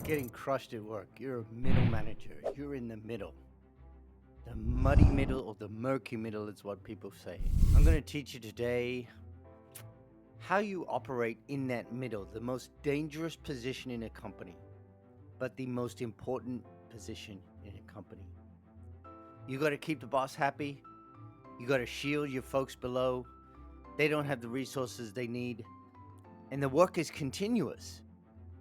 getting crushed at work. You're a middle manager. You're in the middle. The muddy middle or the murky middle is what people say. I'm going to teach you today how you operate in that middle, the most dangerous position in a company, but the most important position in a company. You got to keep the boss happy. You got to shield your folks below. They don't have the resources they need. And the work is continuous.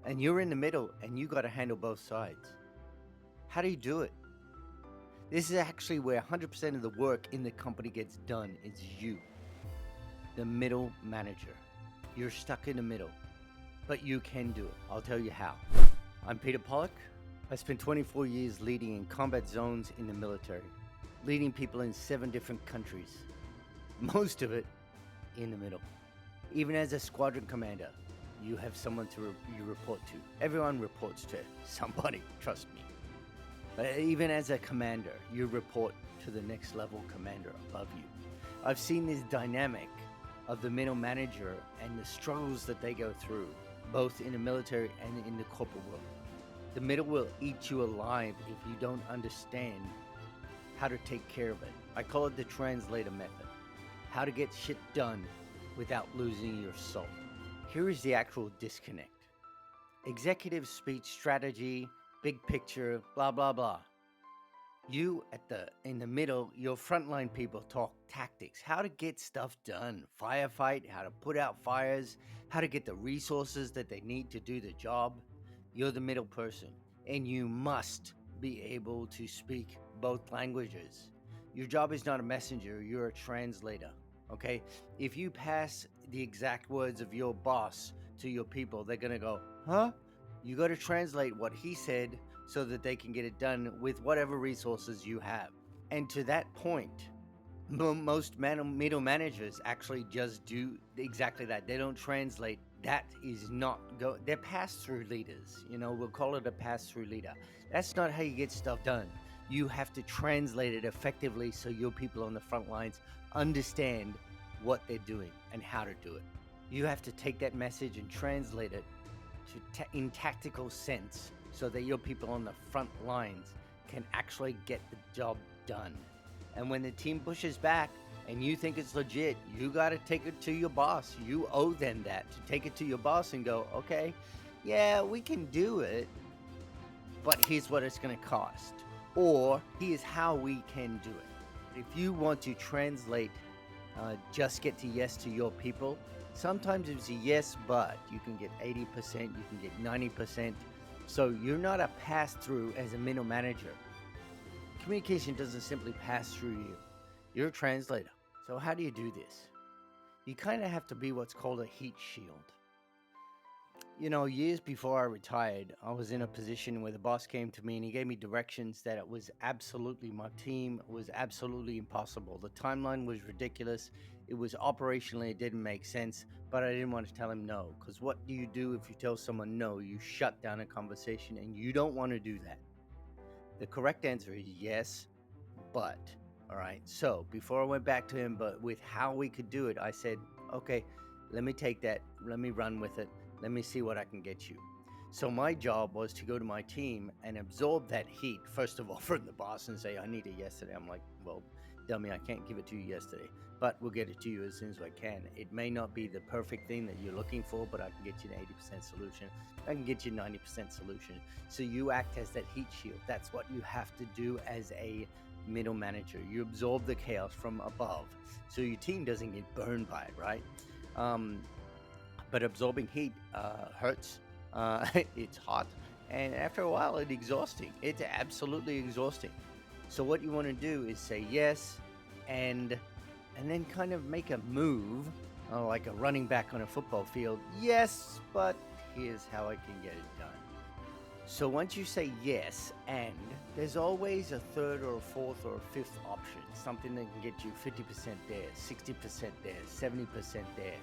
And you're in the middle and you got to handle both sides. How do you do it? This is actually where 100% of the work in the company gets done. It's you, the middle manager. You're stuck in the middle, but you can do it. I'll tell you how. I'm Peter Pollock. I spent 24 years leading in combat zones in the military, leading people in 7 different countries, most of it in the middle. Even as a squadron commander, you have someone you report to. Everyone reports to somebody, trust me. But even as a commander, you report to the next level commander above you. I've seen this dynamic of the middle manager and the struggles that they go through, both in the military and in the corporate world. The middle will eat you alive if you don't understand how to take care of it. I call it the Translator method. How to get shit done without losing your soul. Here is the actual disconnect. Executive speech, strategy, big picture, blah, blah, blah. You in the middle, your frontline people talk tactics, how to get stuff done, firefight, how to put out fires, how to get the resources that they need to do the job. You're the middle person, and you must be able to speak both languages. Your job is not a messenger, you're a translator, okay? If you pass the exact words of your boss to your people, they're gonna go, huh? You got to translate what he said so that they can get it done with whatever resources you have. And to that point, most middle managers actually just do exactly that. They don't translate. That is not they're pass-through leaders. We'll call it a pass-through leader. That's not how you get stuff done. You have to translate it effectively so your people on the front lines understand what they're doing and how to do it. You have to take that message and translate it in tactical sense so that your people on the front lines can actually get the job done. And when the team pushes back and you think it's legit, you got to take it to your boss. You owe them that, to take it to your boss and go, okay, yeah, we can do it, but here's what it's going to cost. Or here's how we can do it. If you want to translate just get to yes to your people, sometimes it's a yes, but you can get 80%, you can get 90%. So you're not a pass-through as a middle manager. Communication doesn't simply pass through you. You're a translator. So how do you do this? You kind of have to be what's called a heat shield. Years before I retired, I was in a position where the boss came to me and he gave me directions that it was absolutely, my team was absolutely impossible. The timeline was ridiculous. It was operationally, it didn't make sense, but I didn't want to tell him no. Because what do you do if you tell someone no? You shut down a conversation, and you don't want to do that. The correct answer is yes, but. All right. So before I went back to him, but with how we could do it, I said, okay, let me take that. Let me run with it. Let me see what I can get you. So my job was to go to my team and absorb that heat, first of all, from the boss and say, I need it yesterday. I'm like, well, dummy, I can't give it to you yesterday, but we'll get it to you as soon as I can. It may not be the perfect thing that you're looking for, but I can get you an 80% solution. I can get you 90% solution. So you act as that heat shield. That's what you have to do as a middle manager. You absorb the chaos from above, so your team doesn't get burned by it, right? But absorbing heat hurts. It's hot, and after a while, it's exhausting. It's absolutely exhausting. So what you want to do is say yes, and then kind of make a move, like a running back on a football field. Yes, but here's how I can get it done. So once you say yes, and there's always a third or a fourth or a fifth option, something that can get you 50% there, 60% there, 70% there.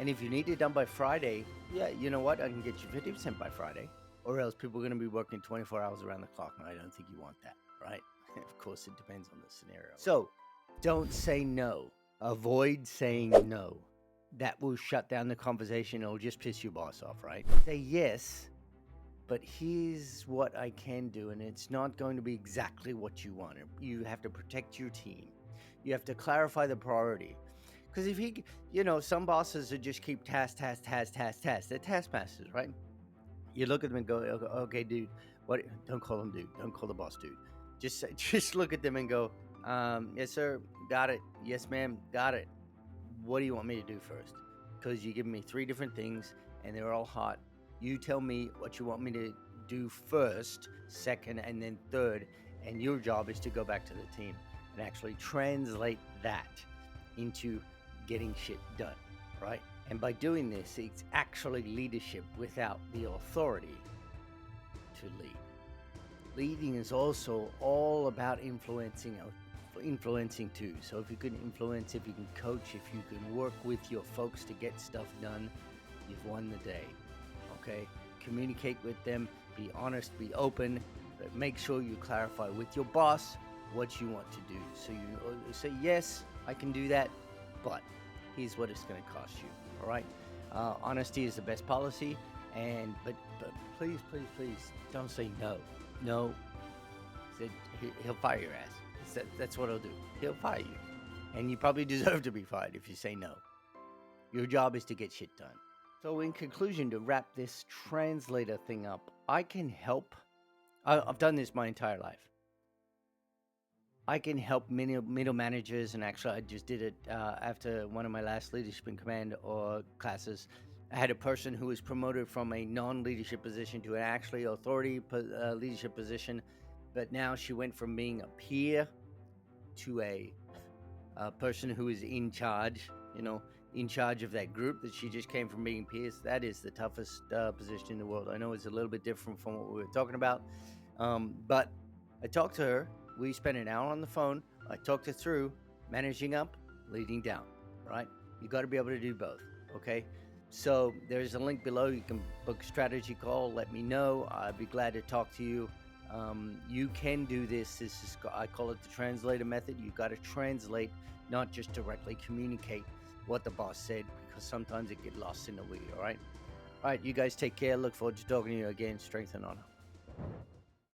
And if you need it done by Friday, yeah, you know what? I can get you 50% by Friday. Or else people are going to be working 24 hours around the clock, and I don't think you want that, right? Of course, it depends on the scenario. So don't say no. Avoid saying no. That will shut down the conversation. It'll just piss your boss off, right? Say yes, but here's what I can do, and it's not going to be exactly what you want. You have to protect your team. You have to clarify the priority. Because if some bosses that just keep task. They're taskmasters, right? You look at them and go, okay, dude, what? Don't call him dude. Don't call the boss dude. Just look at them and go, yes, sir, got it. Yes, ma'am, got it. What do you want me to do first? Because you give me 3 different things and they're all hot. You tell me what you want me to do first, second, and then third. And your job is to go back to the team and actually translate that into getting shit done, right? And by doing this, it's actually leadership without the authority to lead. Leading is also all about influencing too. So if you can influence, if you can coach, if you can work with your folks to get stuff done, you've won the day. Okay? Communicate with them, be honest, be open, but make sure you clarify with your boss what you want to do. So you say, yes, I can do that, but here's what it's going to cost you. All right? Honesty is the best policy, but please don't say no. No. He'll fire your ass. That's what he'll do. He'll fire you. And you probably deserve to be fired if you say no. Your job is to get shit done. So in conclusion, to wrap this translator thing up, I can help. I've done this my entire life. I can help middle managers, and actually I just did it after one of my last leadership in command or classes. I had a person who was promoted from a non-leadership position to an actually authority leadership position, but now she went from being a peer to a person who is in charge, in charge of that group that she just came from being peers. That is the toughest position in the world. I know it's a little bit different from what we were talking about, but I talked to her. We spent an hour on the phone. I talked her through managing up, leading down, right? You got to be able to do both, okay? So there's a link below. You can book a strategy call. Let me know. I'd be glad to talk to you. You can do this. I call it the translator method. You got to translate, not just directly communicate what the boss said, because sometimes it gets lost in the weeds, all right? All right, you guys take care. Look forward to talking to you again. Strength and honor.